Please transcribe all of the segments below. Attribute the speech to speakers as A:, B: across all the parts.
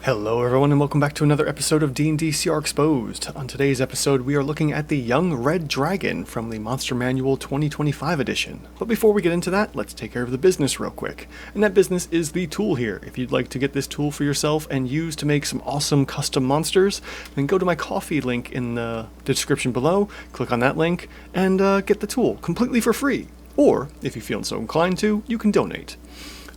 A: Hello everyone and welcome back to another episode of D&D CR Exposed. On today's episode we are looking at the Young Red Dragon from the Monster Manual 2025 edition. But before we get into that, let's take care of the business real quick. And that business is the tool here. If you'd like to get this tool for yourself and use to make some awesome custom monsters, then go to my Ko-fi link in the description below, click on that link, and get the tool completely for free. Or, if you feel so inclined to, you can donate.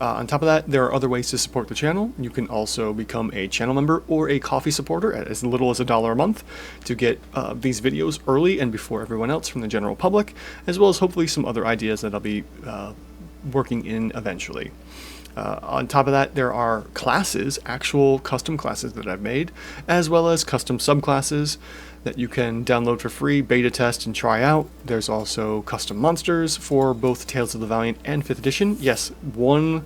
A: On top of that, there are other ways to support the channel. You can also become a channel member or a Ko-fi supporter at as little as $1 a month to get these videos early and before everyone else from the general public, as well as hopefully some other ideas that I'll be working in eventually. On top of that, there are classes, actual custom classes that I've made, as well as custom subclasses that you can download for free, beta test, and try out. There's also custom monsters for both Tales of the Valiant and 5th edition. Yes, one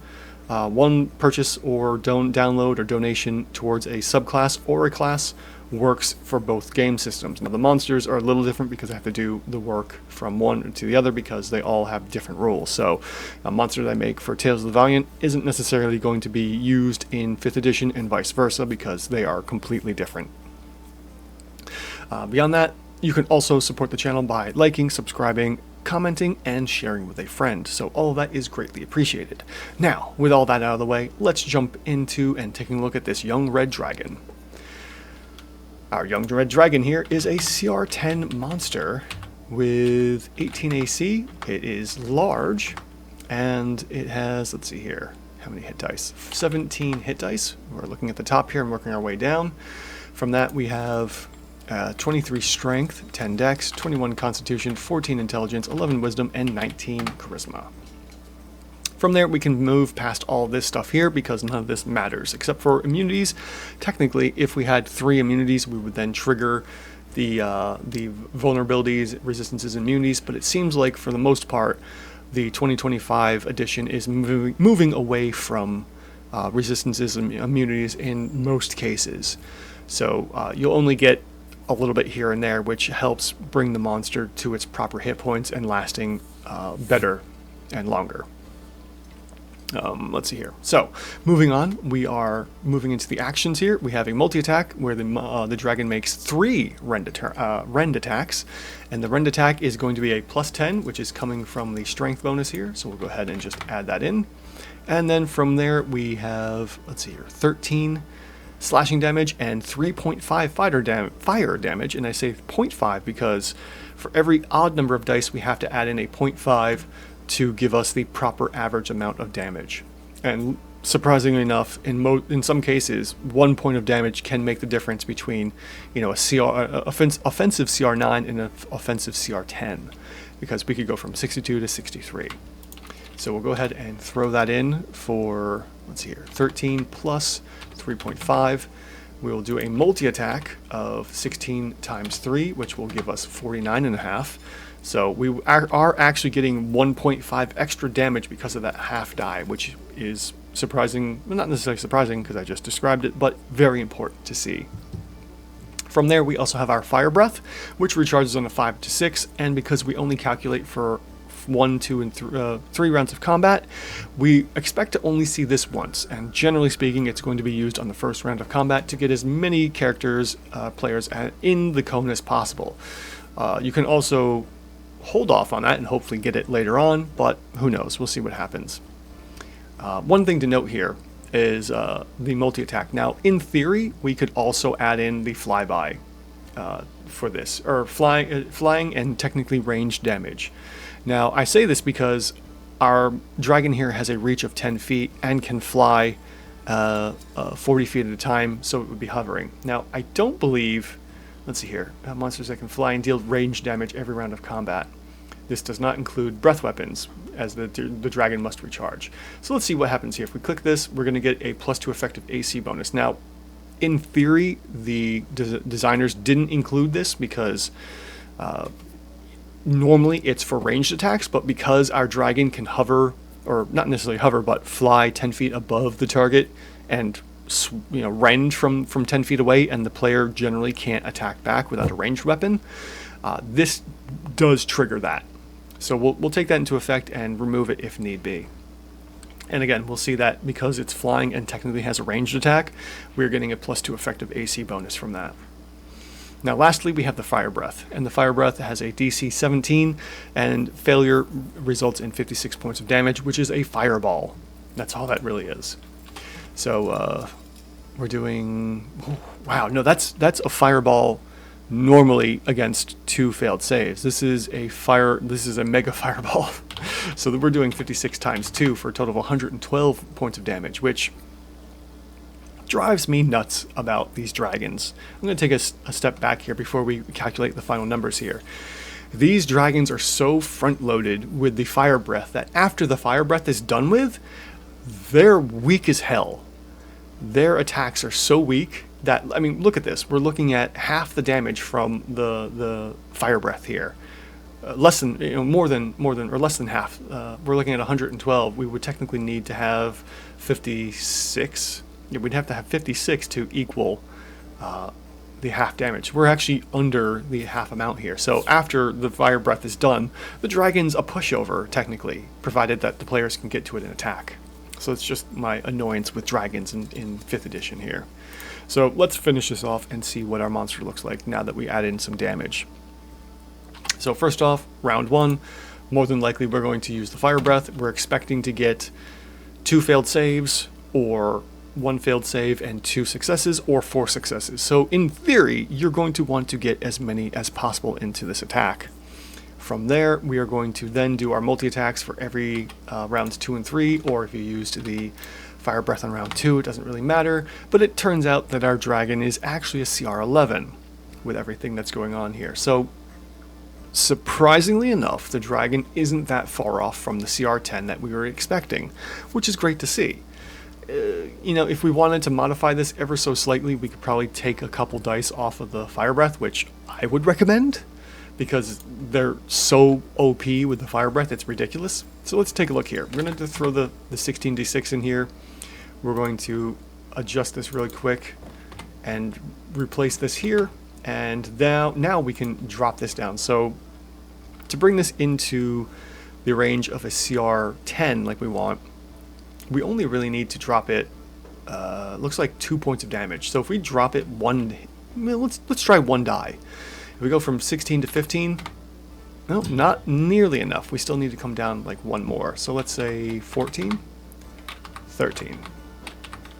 A: purchase or download or donation towards a subclass or a class works for both game systems. Now the monsters are a little different because I have to do the work from one to the other because they all have different rules. So a monster that I make for Tales of the Valiant isn't necessarily going to be used in 5th edition and vice versa because they are completely different. Beyond that, you can also support the channel by liking, subscribing, commenting, and sharing with a friend. So all of that is greatly appreciated. Now, with all that out of the way, let's jump into and taking a look at this Young Red Dragon. Our Young Red Dragon here is a CR10 monster with 18 AC. It is large, and it has, let's see here, how many hit dice? 17 hit dice. We're looking at the top here and working our way down. From that, we have 23 Strength, 10 Dex, 21 Constitution, 14 Intelligence, 11 Wisdom, and 19 Charisma. From there, we can move past all this stuff here because none of this matters, except for immunities. Technically, if we had 3 immunities, we would then trigger the vulnerabilities, resistances, and immunities, but it seems like, for the most part, the 2025 edition is moving away from resistances and immunities in most cases. So you'll only get a little bit here and there, which helps bring the monster to its proper hit points and lasting better and longer. Let's see here. So, moving on, we are moving into the actions here. We have a multi-attack where the dragon makes 3 rend attacks, and the rend attack is going to be a +10, which is coming from the strength bonus here. So we'll go ahead and just add that in. And then from there we have, let's see here, 13 slashing damage and 3.5 fire damage, and I say 0.5 because for every odd number of dice we have to add in a 0.5 to give us the proper average amount of damage. And surprisingly enough, in some cases, 1 point of damage can make the difference between, a offensive CR9 and an offensive CR10, because we could go from 62 to 63. So we'll go ahead and throw that in for, let's see here, 13 plus 3.5. We'll do a multi-attack of 16 times 3, which will give us 49.5. So we are actually getting 1.5 extra damage because of that half die, which is surprising, well, not necessarily surprising because I just described it, but very important to see. From there, we also have our Fire Breath, which recharges on a 5 to 6, and because we only calculate for 1, 2, and 3 rounds of combat, we expect to only see this once, and generally speaking it's going to be used on the first round of combat to get as many players in the cone as possible. You can also hold off on that and hopefully get it later on, but who knows, we'll see what happens. One thing to note here is the multi-attack. Now, in theory, we could also add in the flyby for this, or flying and technically ranged damage. Now, I say this because our dragon here has a reach of 10 feet and can fly 40 feet at a time, so it would be hovering. Now, I don't believe, let's see here, monsters that can fly and deal range damage every round of combat. This does not include breath weapons, as the dragon must recharge. So let's see what happens here. If we click this, we're going to get a +2 effective AC bonus. Now, in theory, the designers didn't include this because normally it's for ranged attacks, but because our dragon can hover, or not necessarily hover, but fly 10 feet above the target and rend from 10 feet away, and the player generally can't attack back without a ranged weapon, this does trigger that. So we'll take that into effect and remove it if need be. And again, we'll see that because it's flying and technically has a ranged attack, we're getting a +2 effective AC bonus from that. Now lastly, we have the Fire Breath, and the Fire Breath has a DC 17, and failure results in 56 points of damage, which is a fireball. That's all that really is. So we're doing, oh, wow, no, that's a fireball normally against 2 failed saves. This is a mega fireball. So we're doing 56 times 2 for a total of 112 points of damage, which drives me nuts about these dragons. I'm going to take a step back here before we calculate the final numbers here. These dragons are so front-loaded with the Fire Breath that after the Fire Breath is done with, they're weak as hell. Their attacks are so weak that, I mean, look at this. We're looking at half the damage from the Fire Breath here. Less than, more than, or less than half. We're looking at 112. We would technically need to have 56. Yeah, we'd have to have 56 to equal the half damage. We're actually under the half amount here. So after the Fire Breath is done, the dragon's a pushover, technically, provided that the players can get to it and attack. So it's just my annoyance with dragons in 5th edition here. So let's finish this off and see what our monster looks like now that we add in some damage. So first off, round 1, more than likely we're going to use the Fire Breath. We're expecting to get 2 failed saves, or 1 failed save and 2 successes, or 4 successes. So in theory, you're going to want to get as many as possible into this attack. From there, we are going to then do our multi-attacks for every rounds 2 and 3, or if you used the Fire Breath on round 2, it doesn't really matter. But it turns out that our dragon is actually a CR 11 with everything that's going on here. So surprisingly enough, the dragon isn't that far off from the CR 10 that we were expecting, which is great to see. If we wanted to modify this ever so slightly, we could probably take a couple dice off of the Fire Breath, which I would recommend, because they're so OP with the Fire Breath, it's ridiculous. So let's take a look here. We're going to throw the 16d6 in here. We're going to adjust this really quick and replace this here, and now we can drop this down. So to bring this into the range of a CR 10 like we want, we only really need to drop it, looks like 2 points of damage. So if we drop it let's try 1 die. If we go from 16 to 15, no, not nearly enough. We still need to come down like 1 more. So let's say 14, 13,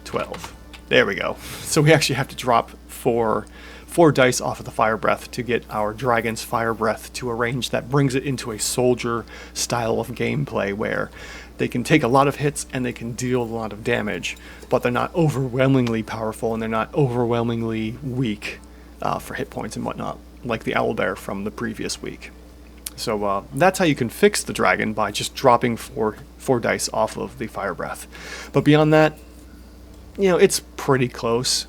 A: 12. There we go. So we actually have to drop 4 dice off of the Fire Breath to get our dragon's Fire Breath to a range that brings it into a soldier style of gameplay where they can take a lot of hits and they can deal a lot of damage, but they're not overwhelmingly powerful and they're not overwhelmingly weak for hit points and whatnot, like the Owlbear from the previous week. So that's how you can fix the dragon, by just dropping 4 dice off of the Fire Breath. But beyond that, it's pretty close.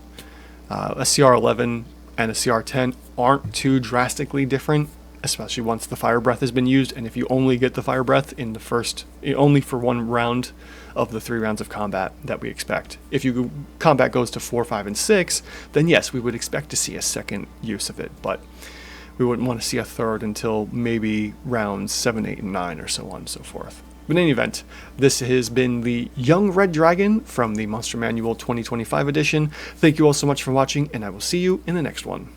A: A CR 11 and a CR 10 aren't too drastically different, especially once the Fire Breath has been used, and if you only get the Fire Breath in the first, only for 1 round of the 3 rounds of combat that we expect. If combat goes to 4, 5, and 6, then yes, we would expect to see a second use of it, but we wouldn't want to see a third until maybe rounds 7, 8, and 9, or so on and so forth. But in any event, this has been the Young Red Dragon from the Monster Manual 2025 edition. Thank you all so much for watching, and I will see you in the next one.